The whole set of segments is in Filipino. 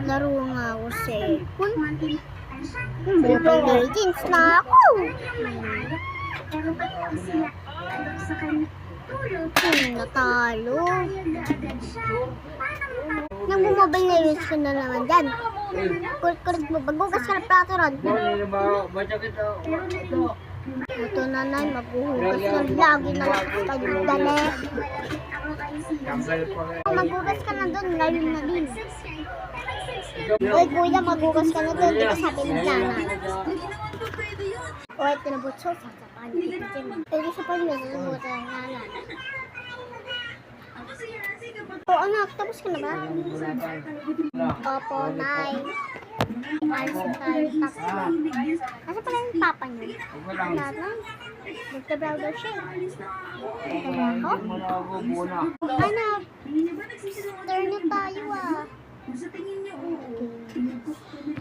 Laro nga ako sa Mobile Legends na ako. Natalo. Nag-mobile Legends ka na naman dyan. Kulit mo, bagugas ka ng plato ron. Ito nanay, maghuhugas ng lagi na lang kayo dali. Maghugas ka na doon, ngayon na din. Uy kuya, maghugas ka na doon, di ka sabi ng nanay. O, ito na butso, sasapahan kita dyan. Pwede sa pwede, susubutan ng nanay. O anak, tapos ka na ba? Opo, nay. Alis na tayo, tapos. Asa pala yung papa niyo? Wala na. Nagtabraw daw siya. Nagtabraw ko? Anak, turn na tayo ah.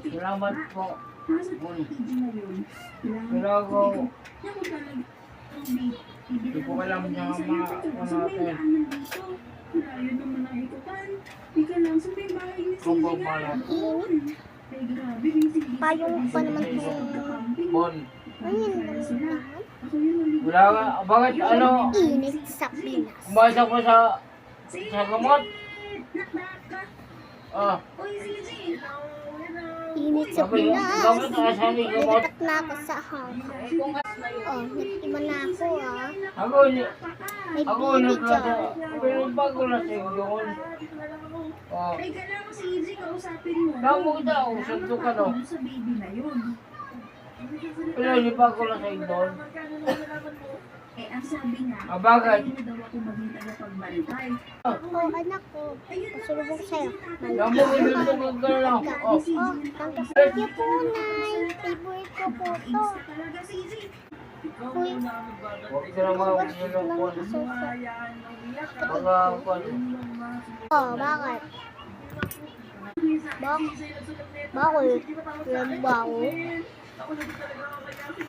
Salamat po. Pero ako, hindi ko alam niya mga natin. Kung bumala. Payong pa naman po. Bon. Ayun, Wala ka. Bakit ano? init sa Pinas. Umasa ko sa gamot? Ah. Init sa Pinas. Bakit asan yung gamot? Nilipat na ako sa Hong Kong. Oh, nag-iba na ako ah. Ako May baby nagkasa. dyan. Pero bago na siya doon. Ah. Teka lang si EJ, kausapin mo. Tamo kita, usap to ka no? Sa baby na yun. Pero hindi pa ako lang sa doon. Eh, ang sabi nga, Bakit? hindi daw ako maging tagapagbantay. Oh, anak ko. Pasulubong sa'yo. Tamo ko dito magkala. Oh. Oh, thank you po, Nay. Favorite ko po to. Talaga si EJ. Uy, Huwag ka na mga pinulungkon. Mga kwan. oh, bakit? Bakit? Walang bago.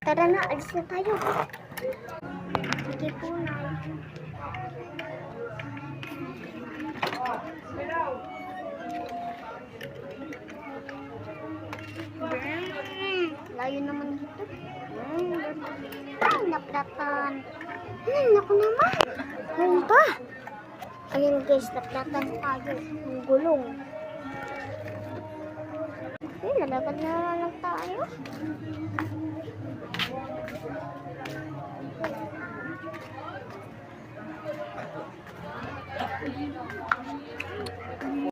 Tara na, alis na tayo. Sige po, Nay. Layo naman dito. Ay, naplatan. Ay, naku naman. Ano ba? Ayun guys, naplatan tayo. Ang gulong. Ay, lalakad na lang tayo.